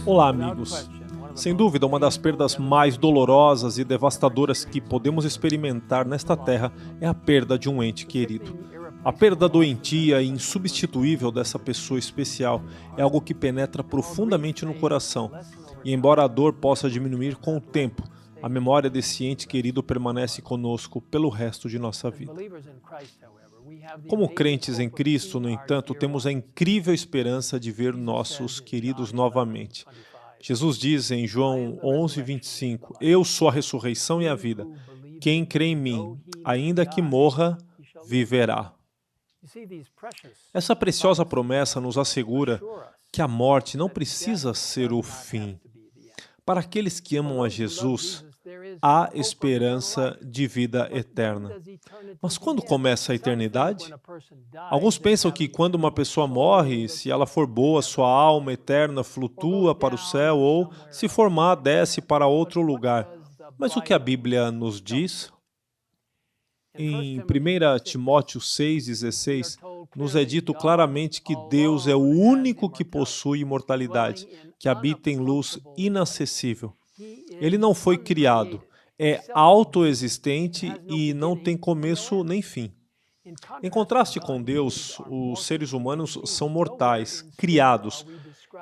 Olá, amigos. Sem dúvida, uma das perdas mais dolorosas e devastadoras que podemos experimentar nesta terra é a perda de um ente querido. A perda doentia e insubstituível dessa pessoa especial é algo que penetra profundamente no coração. E embora a dor possa diminuir com o tempo, a memória desse ente querido permanece conosco pelo resto de nossa vida. Como crentes em Cristo, no entanto, temos a incrível esperança de ver nossos queridos novamente. Jesus diz em João 11:25, Eu sou a ressurreição e a vida. Quem crê em mim, ainda que morra, viverá. Essa preciosa promessa nos assegura que a morte não precisa ser o fim. Para aqueles que amam a Jesus, há esperança de vida eterna. Mas quando começa a eternidade? Alguns pensam que quando uma pessoa morre, se ela for boa, sua alma eterna flutua para o céu ou, se for má, desce para outro lugar. Mas o que a Bíblia nos diz? Em 1 Timóteo 6,16, nos é dito claramente que Deus é o único que possui imortalidade, que habita em luz inacessível. Ele não foi criado, é autoexistente e não tem começo nem fim. Em contraste com Deus, os seres humanos são mortais, criados.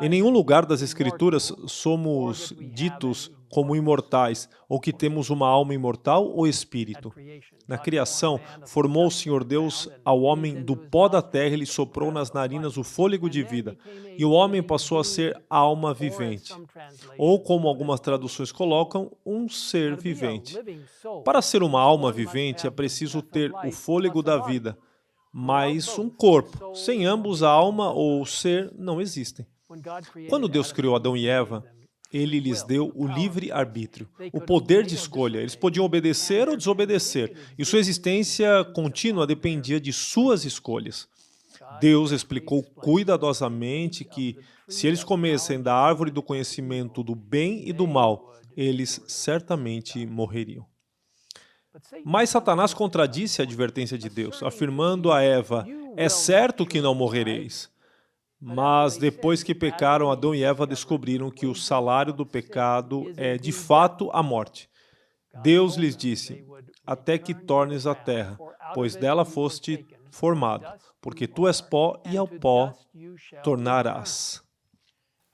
Em nenhum lugar das Escrituras somos ditos como imortais, ou que temos uma alma imortal ou espírito. Na criação, formou o Senhor Deus ao homem do pó da terra e lhe soprou nas narinas o fôlego de vida, e o homem passou a ser alma vivente. Ou, como algumas traduções colocam, um ser vivente. Para ser uma alma vivente, é preciso ter o fôlego da vida, mas um corpo. Sem ambos, a alma ou o ser não existem. Quando Deus criou Adão e Eva, Ele lhes deu o livre-arbítrio, o poder de escolha. Eles podiam obedecer ou desobedecer, e sua existência contínua dependia de suas escolhas. Deus explicou cuidadosamente que, se eles comessem da árvore do conhecimento do bem e do mal, eles certamente morreriam. Mas Satanás contradisse a advertência de Deus, afirmando a Eva, é certo que não morrereis. Mas depois que pecaram, Adão e Eva descobriram que o salário do pecado é, de fato, a morte. Deus lhes disse, até que tornes a terra, pois dela foste formado, porque tu és pó e ao pó tornarás.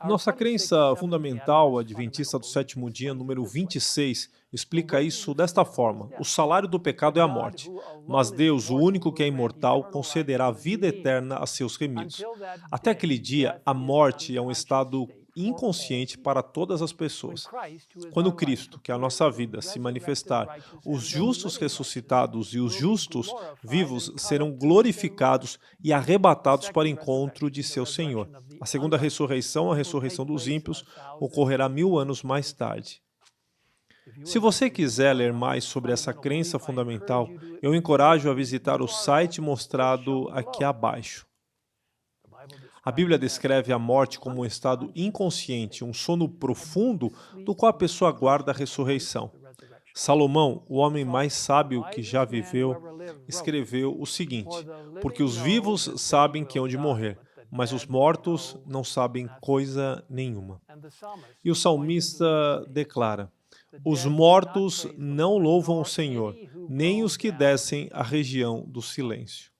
Nossa crença fundamental, adventista do sétimo dia, número 26, explica isso desta forma. O salário do pecado é a morte, mas Deus, o único que é imortal, concederá a vida eterna a seus remidos. Até aquele dia, a morte é um estado inconsciente para todas as pessoas. Quando Cristo, que é a nossa vida, se manifestar, os justos ressuscitados e os justos vivos serão glorificados e arrebatados para o encontro de seu Senhor. A segunda ressurreição, a ressurreição dos ímpios, ocorrerá 1000 anos mais tarde. Se você quiser ler mais sobre essa crença fundamental, eu encorajo a visitar o site mostrado aqui abaixo. A Bíblia descreve a morte como um estado inconsciente, um sono profundo do qual a pessoa aguarda a ressurreição. Salomão, o homem mais sábio que já viveu, escreveu o seguinte, porque os vivos sabem que hão de morrer, mas os mortos não sabem coisa nenhuma. E o salmista declara, os mortos não louvam o Senhor, nem os que descem à região do silêncio.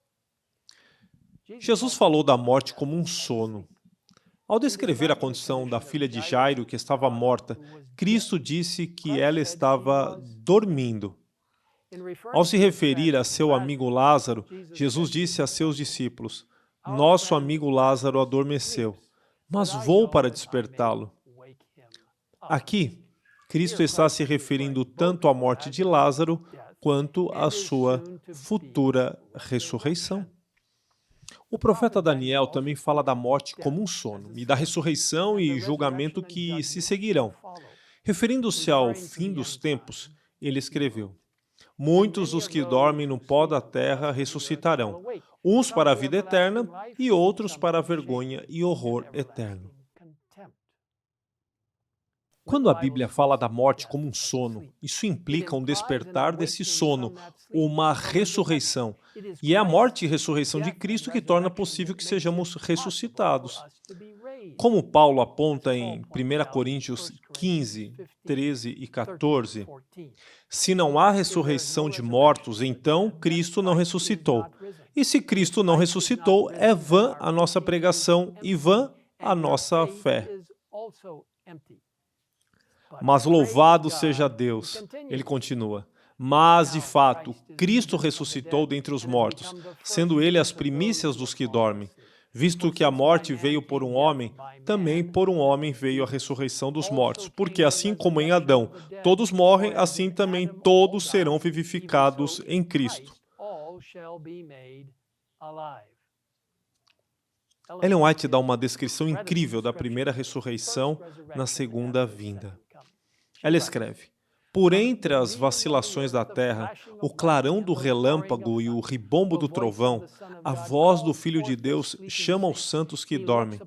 Jesus falou da morte como um sono. Ao descrever a condição da filha de Jairo, que estava morta, Cristo disse que ela estava dormindo. Ao se referir a seu amigo Lázaro, Jesus disse a seus discípulos, nosso amigo Lázaro adormeceu, mas vou para despertá-lo. Aqui, Cristo está se referindo tanto à morte de Lázaro, quanto à sua futura ressurreição. O profeta Daniel também fala da morte como um sono, e da ressurreição e julgamento que se seguirão. Referindo-se ao fim dos tempos, ele escreveu, muitos dos que dormem no pó da terra ressuscitarão, uns para a vida eterna e outros para a vergonha e horror eterno. Quando a Bíblia fala da morte como um sono, isso implica um despertar desse sono, uma ressurreição. E é a morte e ressurreição de Cristo que torna possível que sejamos ressuscitados. Como Paulo aponta em 1 Coríntios 15, 13 e 14, se não há ressurreição de mortos, então Cristo não ressuscitou. E se Cristo não ressuscitou, é vã a nossa pregação e vã a nossa fé. Mas louvado seja Deus, ele continua. Mas, de fato, Cristo ressuscitou dentre os mortos, sendo ele as primícias dos que dormem. Visto que a morte veio por um homem, também por um homem veio a ressurreição dos mortos. Porque assim como em Adão todos morrem, assim também todos serão vivificados em Cristo. Ellen White dá uma descrição incrível da primeira ressurreição na segunda vinda. Ela escreve: por entre as vacilações da terra, o clarão do relâmpago e o ribombo do trovão, a voz do Filho de Deus chama os santos que dormem.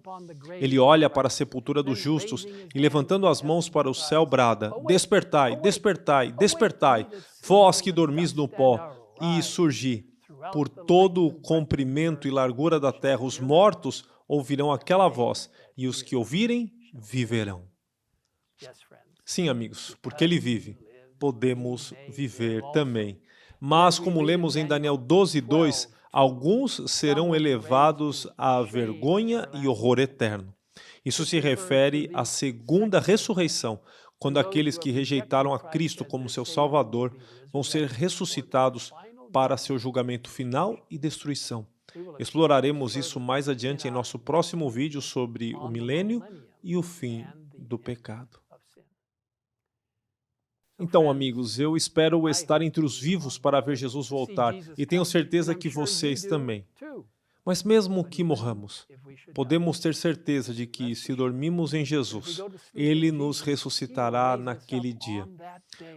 Ele olha para a sepultura dos justos e, levantando as mãos para o céu, brada: despertai, despertai, despertai, vós que dormis no pó, e surgi. Por todo o comprimento e largura da terra, os mortos ouvirão aquela voz, e os que ouvirem, viverão. Sim, amigos, porque ele vive, podemos viver também. Mas, como lemos em Daniel 12:2, alguns serão elevados à vergonha e horror eterno. Isso se refere à segunda ressurreição, quando aqueles que rejeitaram a Cristo como seu Salvador vão ser ressuscitados para seu julgamento final e destruição. Exploraremos isso mais adiante em nosso próximo vídeo sobre o milênio e o fim do pecado. Então, amigos, eu espero estar entre os vivos para ver Jesus voltar e tenho certeza que vocês também. Mas mesmo que morramos, podemos ter certeza de que, se dormimos em Jesus, Ele nos ressuscitará naquele dia.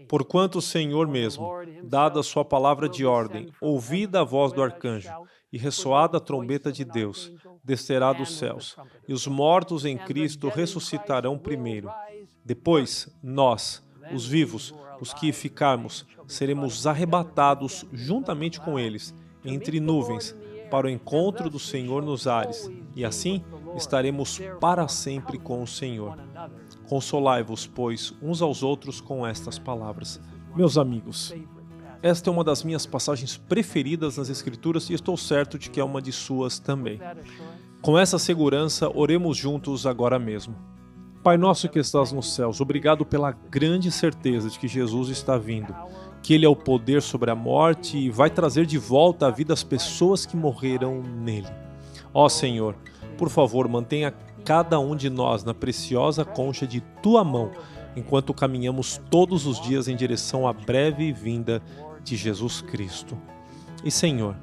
Porquanto o Senhor mesmo, dada a sua palavra de ordem, ouvida a voz do arcanjo e ressoada a trombeta de Deus, descerá dos céus, e os mortos em Cristo ressuscitarão primeiro. Depois, nós, os vivos, os que ficarmos, seremos arrebatados juntamente com eles, entre nuvens, para o encontro do Senhor nos ares, e assim estaremos para sempre com o Senhor. Consolai-vos, pois, uns aos outros com estas palavras. Meus amigos, esta é uma das minhas passagens preferidas nas Escrituras e estou certo de que é uma de suas também. Com essa segurança, oremos juntos agora mesmo. Pai nosso que estás nos céus, obrigado pela grande certeza de que Jesus está vindo, que Ele é o poder sobre a morte e vai trazer de volta à vida as pessoas que morreram nele. Ó Senhor, por favor, mantenha cada um de nós na preciosa concha de Tua mão, enquanto caminhamos todos os dias em direção à breve vinda de Jesus Cristo. E Senhor,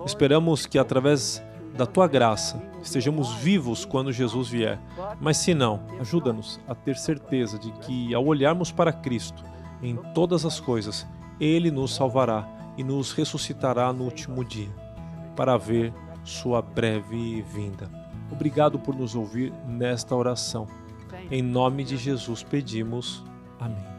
esperamos que através da Tua graça estejamos vivos quando Jesus vier, mas se não, ajuda-nos a ter certeza de que, ao olharmos para Cristo em todas as coisas, Ele nos salvará e nos ressuscitará no último dia, para ver sua breve vinda. Obrigado por nos ouvir nesta oração. Em nome de Jesus pedimos. Amém.